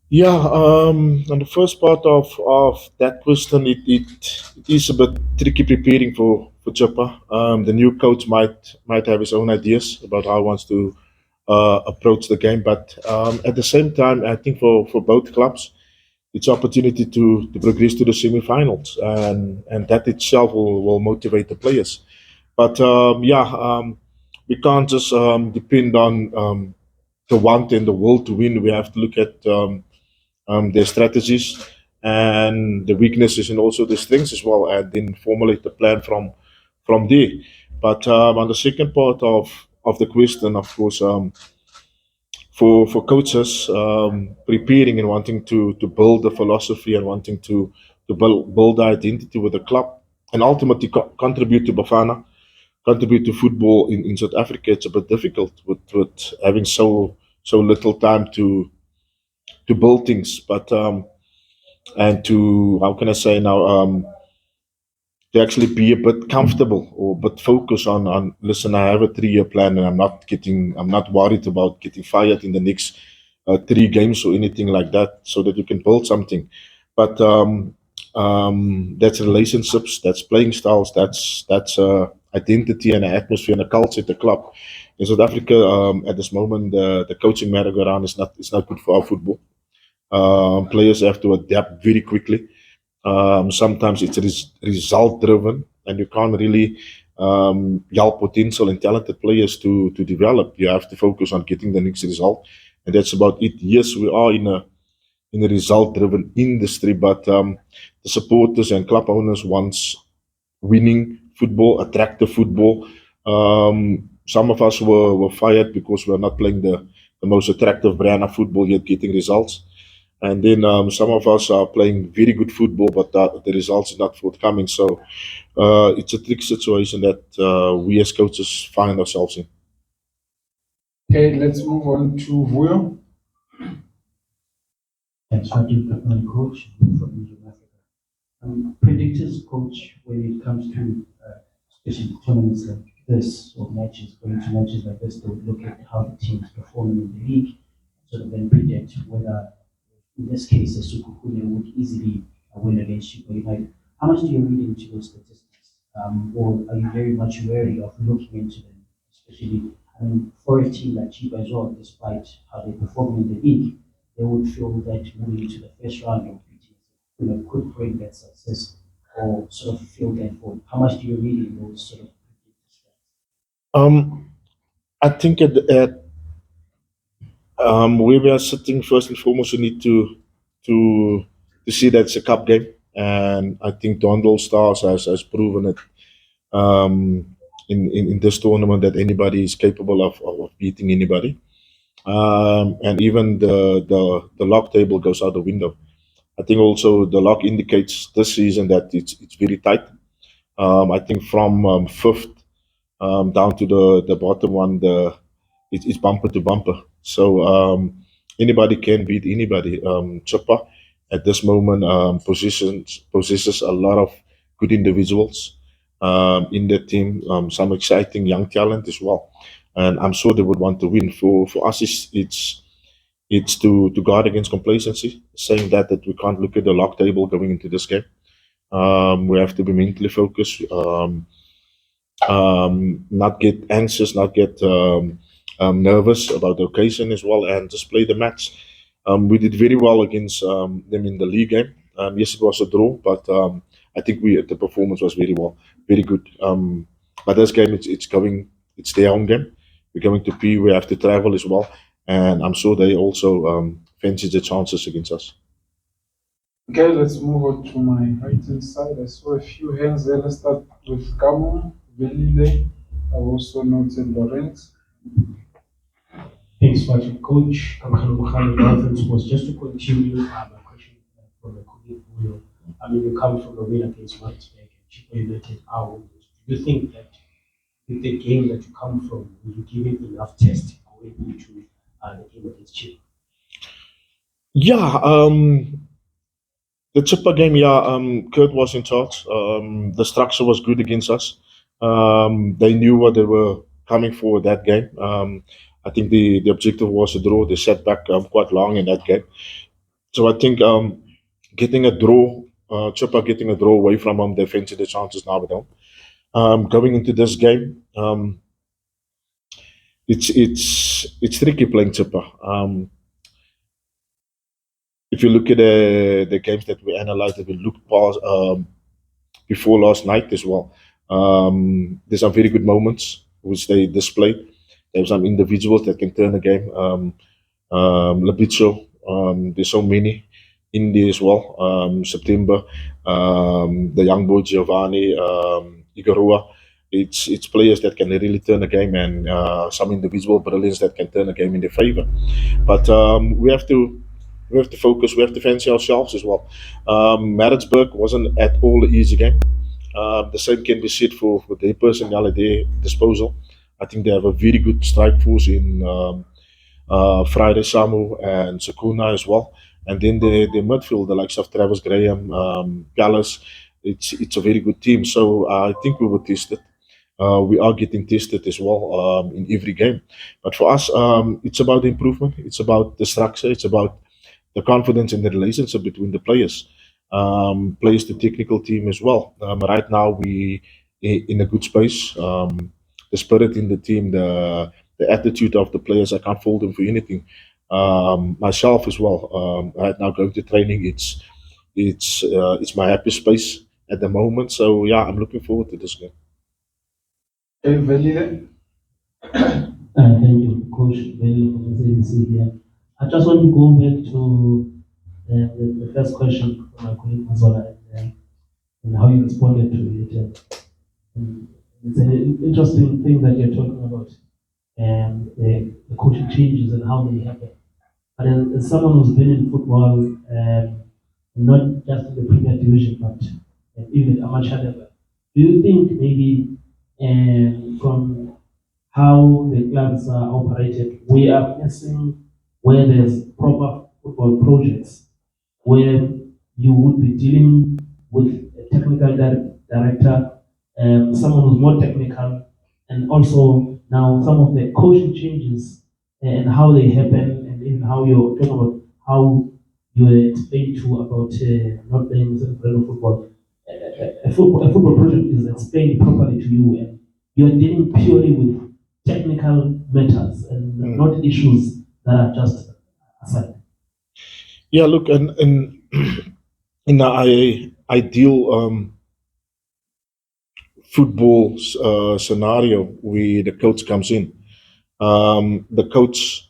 Yeah, on the first part of that question, it is a bit tricky preparing for Chippa. The new coach might have his own ideas about how he wants to approach the game, but at the same time, I think for both clubs, it's opportunity to progress to the semi-finals, and that itself will motivate the players. But we can't just depend on the want and the will to win. We have to look at their strategies and the weaknesses and also the strengths as well, and then formulate the plan from there. But on the second part of the question, of course, for coaches preparing and wanting to build a philosophy and wanting to build the identity with the club and ultimately contribute to Bafana, contribute to football in South Africa, it's a bit difficult with having so little time to build things. But and to, how can I say now, to actually be a bit comfortable or a bit focused on, listen, I have a 3 year plan and I'm not worried about getting fired in the next 3 games or anything like that, so that you can build something. But that's relationships, that's playing styles, that's identity and atmosphere and a culture at the club. In South Africa, at this moment, the coaching merry-go-round is not good for our football. Players have to adapt very quickly. Sometimes it's result driven, and you can't really help potential and talented players to develop. You have to focus on getting the next result, and that's about it. Yes, we are in a result driven industry, but the supporters and club owners wants winning football, attractive football. Some of us were fired because we're not playing the most attractive brand of football yet getting results. And then some of us are playing very good football, but the results are not forthcoming. So it's a tricky situation that we as coaches find ourselves in. Okay, let's move on to Vuyo. Thanks for being coach from South Africa. Predictors coach when it comes to especially tournaments like this or matches, going to matches like this, they would look at how the teams perform in the league, sort of then predict whether, in this case, a Sekhukhune would easily win against Chippa United. How much do you read into those statistics? Or are you very much wary of looking into them, especially for a team like Chippa as well, despite how they perform in the league, they would feel that moving into the first round of beating could bring that success or sort of feel that form. How much do you read in those sort of predictors? Um, I think where we are sitting, first and foremost, we need to to see that it's a cup game, and I think Dondal Stars has proven it in this tournament that anybody is capable of beating anybody. And even the lock table goes out the window. I think also the lock indicates this season that it's very tight. I think from fifth down to the bottom one, it's bumper to bumper. So anybody can beat anybody. Chopper at this moment possesses a lot of good individuals in the team, some exciting young talent as well, and I'm sure they would want to win. For us, it's to guard against complacency, saying that we can't look at the lock table going into this game. We have to be mentally focused. Not get anxious, not get nervous about the occasion as well, and just play the match. We did very well against them in the league game. Yes, it was a draw, but I think the performance was very well, very good. But this game, it's their own game. We're going to P. We have to travel as well, and I'm sure they also fancy the chances against us. Okay, let's move on to my right hand side. I saw a few hands there. Let's start with Kamo, Velile. I've also noted Lorenz. Thanks much, Coach. Dolphins was just to continue my question from the colleague Julio. I mean, you come from a win against Whitesburg and Chippa United are winners. Do you think that with the game that you come from, will you give it enough test going into the game against Chippa? Yeah, the Chipper game, yeah, Kurt was in charge. The structure was good against us. They knew what they were coming for that game. I think the objective was a draw. They sat back quite long in that game. So I think getting a draw, Chippa getting a draw away from home, they fancy the chances now with them. Going into this game, it's tricky playing Chippa. If you look at the games that we analyzed, that we looked past before last night as well, there's some very good moments which they displayed. There's some individuals that can turn a game. Labicho, there's so many in there as well. September, the young boy Giovanni, Igorua. It's players that can really turn a game, and some individual brilliance that can turn a game in their favor. But we have to focus. We have to fancy ourselves as well. Maritzburg wasn't at all an easy game. The same can be said for their personnel at their disposal. I think they have a very good strike force in Friday Samu and Sekhukhune as well. And then the midfield, the likes of Travis Graham, Gallas, it's a very good team. So I think we were tested. We are getting tested as well in every game. But for us, it's about improvement. It's about the structure. It's about the confidence and the relationship between the players. Players, the technical team as well. Right now, we in a good space. The spirit in the team, the attitude of the players, I can't fault them for anything. Myself as well. Right now, going to training, it's my happy space at the moment. So yeah, I'm looking forward to this game. Okay, Velile. Thank you, Coach Bello, for the ABC here. I just want to go back to the first question from my colleague Mazola and how you responded to it. And it's an interesting thing that you're talking about, and the coaching changes and how they happen. But as someone who's been in football, not just in the Premier Division, but even at amateur level, do you think maybe from how the clubs are operated, we are missing where there's proper football projects, where you would be dealing with a technical director, someone who's more technical, and also now some of the coaching changes and how they happen, and even how you're talking about how you explained to about not playing within football. A football project is explained properly to you, and you're dealing purely with technical matters and not issues that are just aside. Yeah, look, and in an ideal football scenario where the coach comes in, the coach,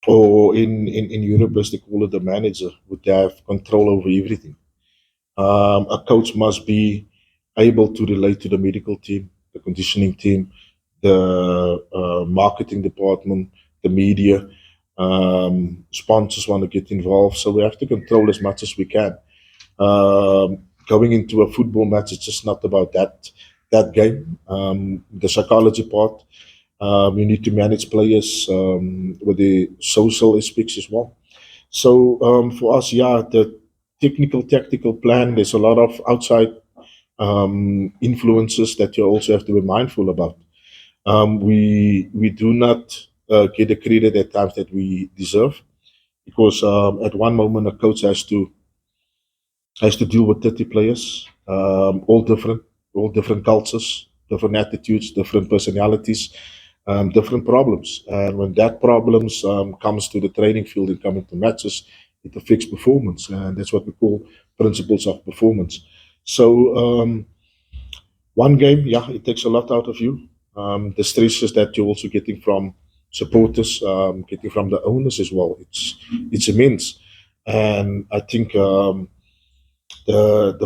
or in Europe, as they call it, the manager, would have control over everything. A coach must be able to relate to the medical team, the conditioning team, the marketing department, the media. Sponsors want to get involved, so we have to control as much as we can. Going into a football match, it's just not about that game. The psychology part, you need to manage players with the social aspects as well. So for us, yeah, the technical tactical plan. There's a lot of outside influences that you also have to be mindful about. We do not get the credit at times that we deserve, because at one moment a coach has to deal with 30 players, all different cultures, different attitudes, different personalities, different problems. And when that problems comes to the training field and coming to matches, it affects performance, and that's what we call principles of performance. So one game, yeah, it takes a lot out of you. The stresses that you're also getting from supporters, getting from the owners as well, it's immense. And I think the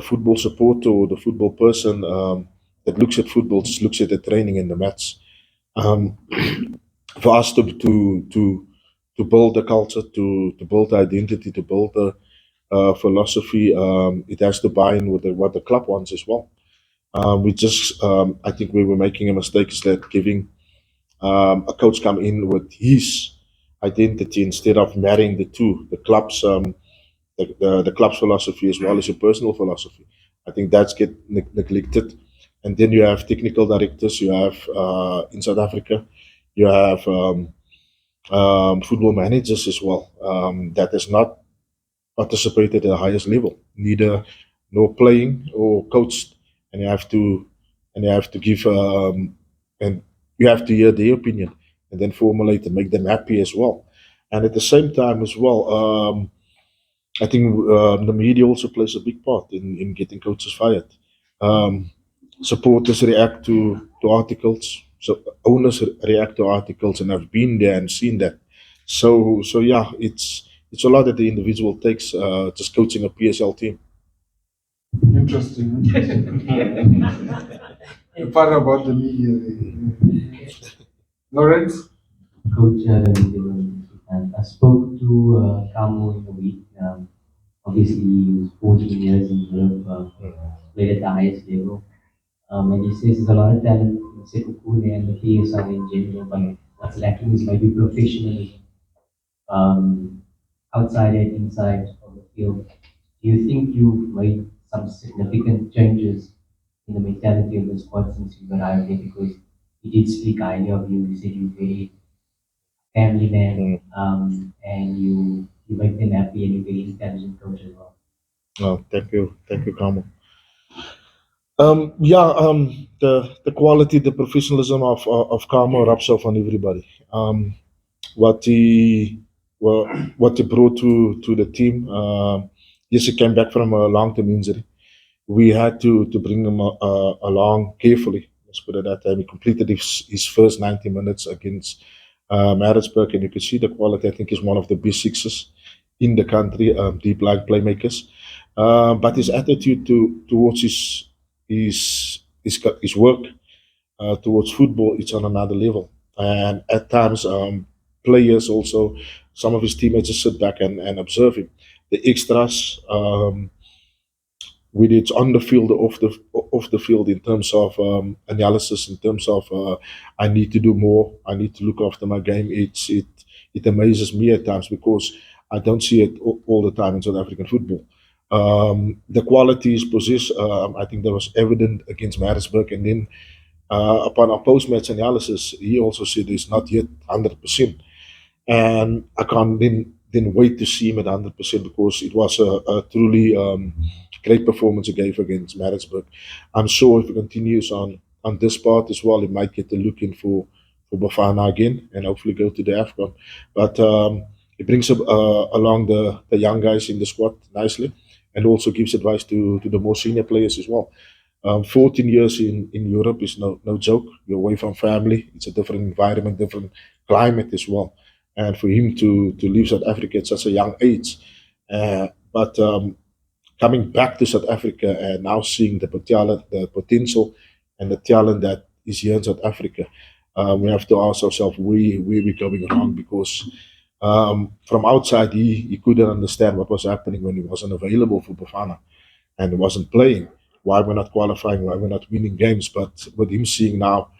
football supporter or the football person that looks at football just looks at the training and the match. Um, for us to build the culture, to build the identity, to build the philosophy, it has to buy in with what the club wants as well. I think we were making a mistake is that giving a coach come in with his identity instead of marrying the two, the club's the club's philosophy as well as your personal philosophy. I think that's get neglected. And then you have technical directors. You have in South Africa, you have football managers as well. That is not participate at the highest level, neither nor playing or coached, and you have to give and you have to hear their opinion and then formulate and make them happy as well. And at the same time as well, I think the media also plays a big part in getting coaches fired. Um, Supporters react to articles, so owners react to articles, and I've been there and seen that. So yeah, it's a lot that the individual takes just coaching a PSL team. Interesting. The part about the media. Lawrence? Coach, I spoke to Kamo in a week. Obviously, he was 14 years in Europe, played at the highest level. And he says there's a lot of talent in Sekhukhune and the PSL in general, but what's lacking is maybe professionalism, outside and inside of the field. Do you think you've made some significant changes in the mentality of the squad since you've arrived here? Because he did speak highly of you. He said you're very family man, Mm. and you make them happy, and you're very intelligent coach as well. Oh, thank you, Kamo. Yeah, the quality, the professionalism of Kamo rubs off on everybody. What he well, what he brought to the team. Yes, he came back from a long term injury. We had to bring him along carefully. Let's put it that way. He completed his first 90 minutes against Maritzburg, and you could see the quality. I think he's one of the best sixes in the country, deep line playmakers. But his attitude towards his work towards football, it's on another level. And at times, players also, some of his teammates just sit back and observe him. The extras, whether it's on the field or off the field, in terms of analysis, in terms of I need to do more, I need to look after my game. It amazes me at times because I don't see it all the time in South African football. The quality is possessed. I think that was evident against Maritzburg, and then upon our post-match analysis, he also said it's not yet 100%, and I can't then wait to see him at 100% because it was a truly great performance he gave against Maritzburg. I'm sure if he continues on this part as well, he might get a look in for Bafana again and hopefully go to the AFCON. But he brings up, along the young guys in the squad nicely, and also gives advice to the more senior players as well. 14 years in Europe is no joke. You're away from family. It's a different environment, different climate as well. And for him to leave South Africa at such a young age, but coming back to South Africa and now seeing the potential and the talent that is here in South Africa, we have to ask ourselves where we going wrong because from outside he couldn't understand what was happening when he wasn't available for Bafana and wasn't playing. Why we're not qualifying, why we're not winning games. But with him seeing now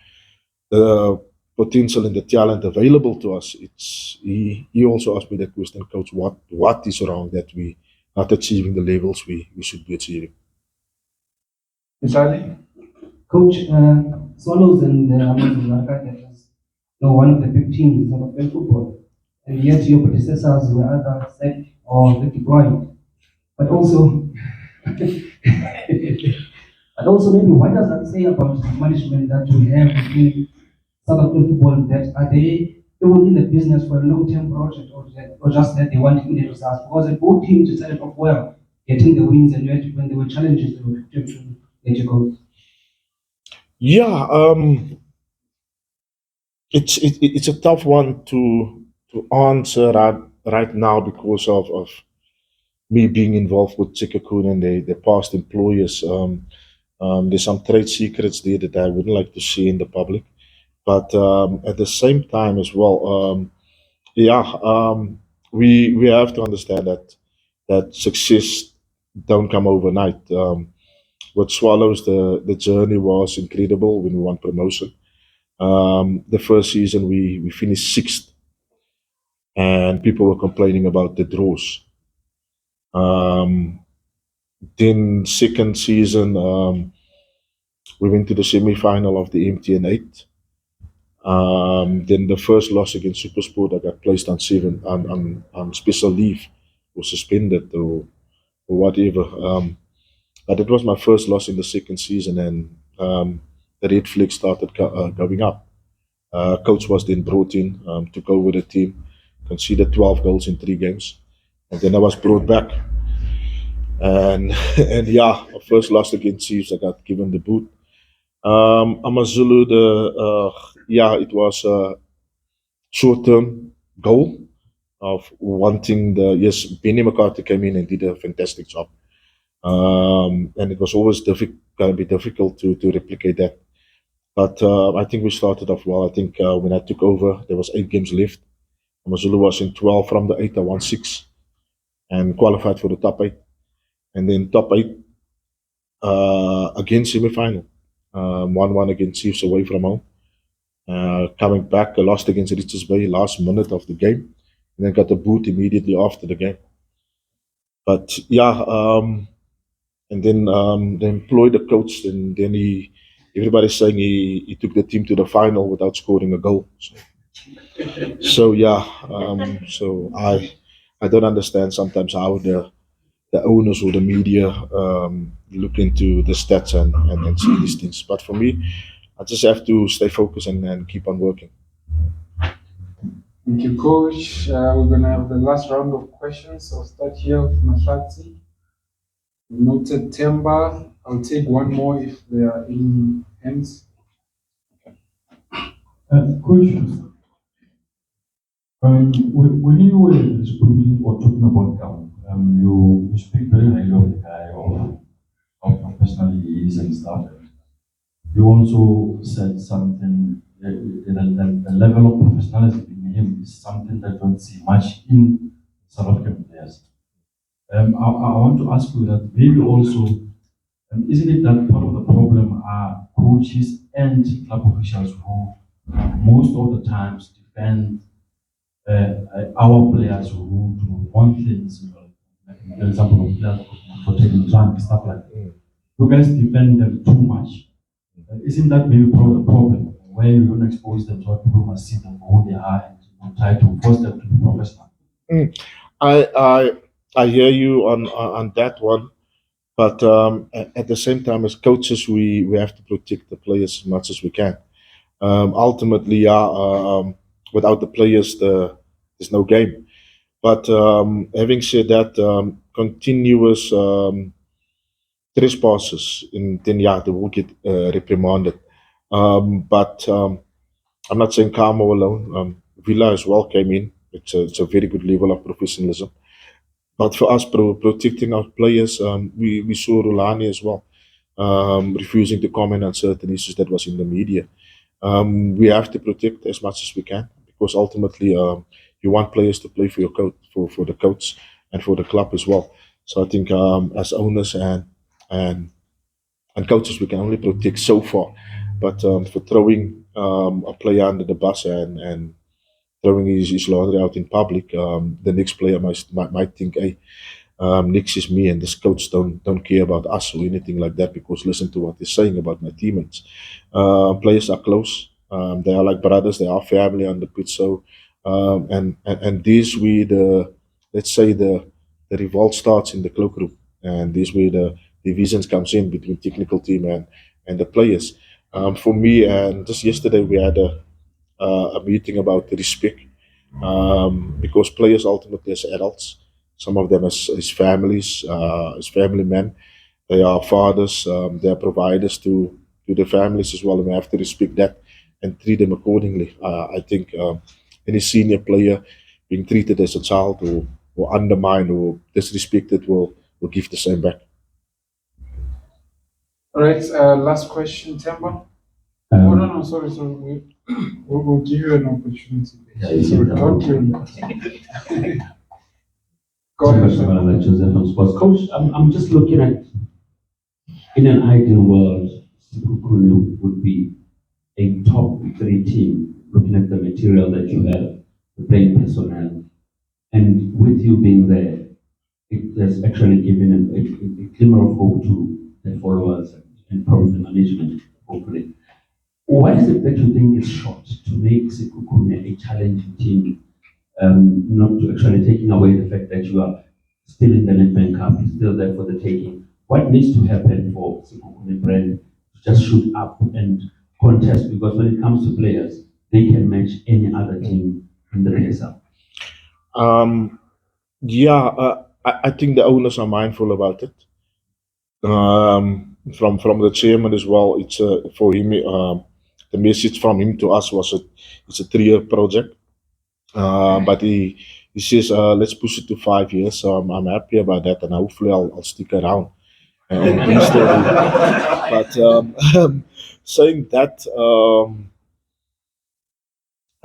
the potential and the talent available to us, he also asked me that question, coach, what is wrong that we not achieving the levels we should be achieving? Italy? Coach, Swallows and Amazon Arcade is one of the big teams in South African football, and yet your predecessors were either sacked or deployed. But also, but also maybe what does that say about the management that we have in South African football? That are they were in the business for a long-term project, or just that they want immediate results? Because the both teams started off well, getting the wins, and yet when there were challenges, they were able to let you go. Yeah, it's a tough one to answer right now because of me being involved with Sekhukhune and the past employers. There's some trade secrets there that I wouldn't like to see in the public. But at the same time as well, yeah, we have to understand that success don't come overnight. What Swallows, the journey was incredible when we won promotion. The first season we finished sixth, and people were complaining about the draws. Um, then second season, we went to the semi-final of the MTN 8. Then the first loss against Supersport, I got placed on special leave suspended or whatever. But it was my first loss in the second season, and the red flag started going up. Coach was then brought in, took over the team, conceded 12 goals in 3 games, and then I was brought back. And and yeah, my first loss against Chiefs, I got given the boot. Amazulu, yeah, it was a short-term goal of wanting the yes. Benny McCarthy came in and did a fantastic job, and it was always going to be difficult to replicate that. But I think we started off well. I think when I took over, there was 8 games left. Amazulu was in 12 from the 8. I won 6 and qualified for the top 8. And then top 8 again semi-final. 1-1 against Chiefs away from home. Coming back, I lost against Richards Bay last minute of the game, and then got a boot immediately after the game. But yeah, and then they employed a coach, and then everybody's saying he took the team to the final without scoring a goal. So yeah, so I don't understand sometimes how the owners or the media look into the stats and see these things. But for me, I just have to stay focused and keep on working. Thank you, Coach. We're going to have the last round of questions. I'll start here with Mashati. Noted Temba. I'll take one more if there are any hands. Coach, when you were speaking or talking about Gao, you speak very highly of the guy, of how professional he is and stuff. You also said something that the level of professionalism in him is something that you don't see much in South African players. I want to ask you that maybe also, isn't it that part of the problem are coaches and club officials who most of the times defend our players who do want things, like an example of players for taking drunk, stuff like that. You guys defend them too much. Isn't that maybe part of the problem? Where you don't expose them to what people must see them for who they are and try to force them to be professional. Mm. I hear you on that one, but at the same time, as coaches, we have to protect the players as much as we can. Ultimately, yeah, without the players, there's no game. But having said that, continuous trespasses, then yeah, they will get reprimanded. But I'm not saying Carmo alone. Villa as well came in. It's a very good level of professionalism. But for us, protecting our players, we saw Rulani as well, refusing to comment on certain issues that was in the media. We have to protect as much as we can because ultimately you want players to play for your coach, for the coach, and for the club as well. So I think as owners and and coaches, we can only protect so far. But for throwing a player under the bus and throwing his laundry out in public, the next player might think, hey, next is me, and this coach don't care about us or anything like that because listen to what he's saying about my teammates. Players are close. They are like brothers. They are family on the pitch. So and this we the let's say the revolt starts in the cloakroom, and this where the divisions comes in between technical team and the players. For me, and just yesterday we had a meeting about respect because players ultimately as adults, some of them as families, as family men, they are fathers, they are providers to their families as well, and we have to respect that and treat them accordingly. I think any senior player being treated as a child or undermined or disrespected will give the same back. All right, last question, Temba. Oh, no, no, sorry. We'll give you an opportunity. Sorry, don't you? Go ahead. Joseph from Sports. Coach, I'm just looking at, in an ideal world, Sekhukhune would be a top three team, looking at the material that you have, the playing personnel, and with you being there, it has actually given a glimmer of hope to the followers and probably the management, hopefully. What is it that you think is short to make Sekhukhune a challenging team, not to actually taking away the fact that you are still in the Nedbank Cup, it's still there for the taking. What needs to happen for Sekhukhune brand to just shoot up and contest? Because when it comes to players, they can match any other team in the PSL. Yeah, I think the owners are mindful about it. From the chairman as well. It's for him. The message from him to us was it's a 3-year project. But he says let's push it to 5 years. So I'm happy about that, and hopefully I'll stick around and be still here. But saying that,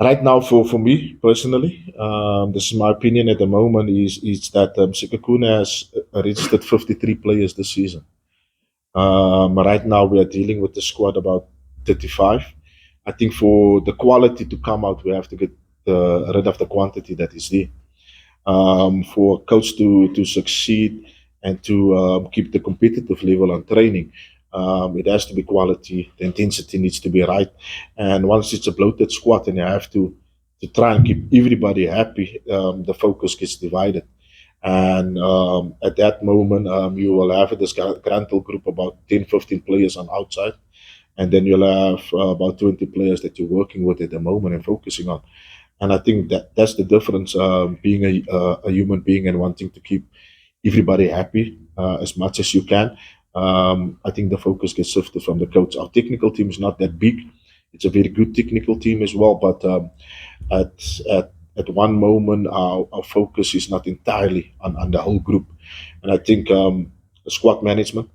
right now for me personally, this is my opinion at the moment is that Sekhukhune has registered 53 players this season. Right now we are dealing with the squad about 35. I think for the quality to come out, we have to get rid of the quantity that is there. For a coach to succeed and to keep the competitive level on training, it has to be quality. The intensity needs to be right. And once it's a bloated squad and you have to try and keep everybody happy, the focus gets divided. And at that moment, you will have a disgruntled group about 10, 15 players on outside. And then you'll have about 20 players that you're working with at the moment and focusing on. And I think that's the difference, being a human being and wanting to keep everybody happy as much as you can. I think the focus gets shifted from the coach. Our technical team is not that big. It's a very good technical team as well, but at at one moment our focus is not entirely on the whole group. And I think the squad management,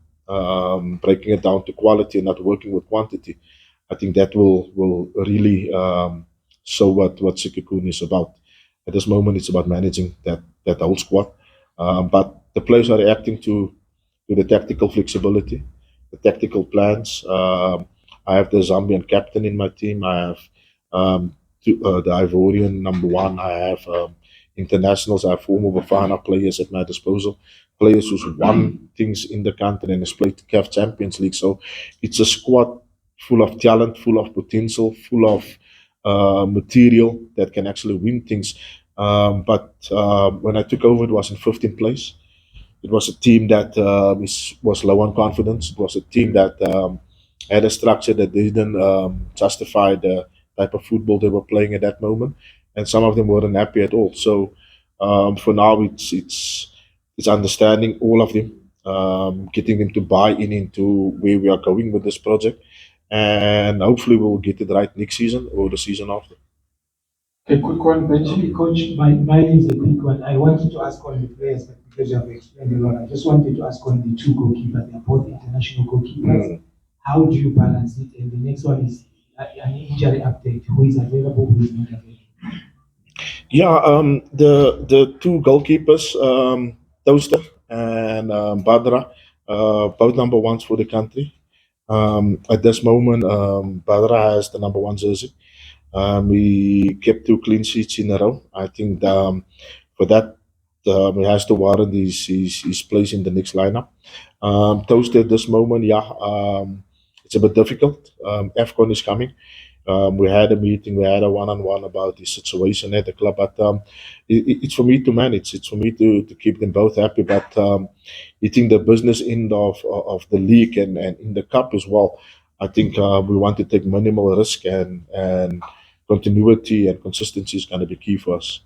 breaking it down to quality and not working with quantity, I think that will really show what Sekhukhune is about. At this moment, it's about managing that whole squad. But the players are reacting to the tactical flexibility, the tactical plans. I have the Zambian captain in my team. I have the Ivorian number one. I have internationals. I have former Bafana players at my disposal, players who's won things in the country and has played the CAF Champions League. So it's a squad full of talent, full of potential, full of material that can actually win things. But when I took over, it was in 15th place. It was a team that was low on confidence. It was a team that had a structure that didn't justify the type of football they were playing at that moment, and some of them weren't happy at all. So for now, it's understanding all of them, getting them to buy into where we are going with this project, and hopefully we'll get it right next season or the season after. A quick one, Actually, Benji. coach, mine is a quick one. I wanted to ask on the players, but because you have explained a lot, I just wanted to ask on the two goalkeepers. They're both international goalkeepers. How do you balance it? And the next one is an injury update. Who is available? Who is not available? Yeah, the two goalkeepers, Toaster and Badra, both number ones for the country. At this moment, Badra has the number one jersey. He kept 2 clean sheets in a row. I think for that, he has to warrant his place in the next lineup. Toaster at this moment, yeah, it's a bit difficult. AFCON is coming. We had a meeting, we had a one-on-one about the situation at the club, but it's for me to manage. It's for me to keep them both happy. But eating the business end of the league and in the cup as well, I think we want to take minimal risk, and continuity and consistency is going to be key for us.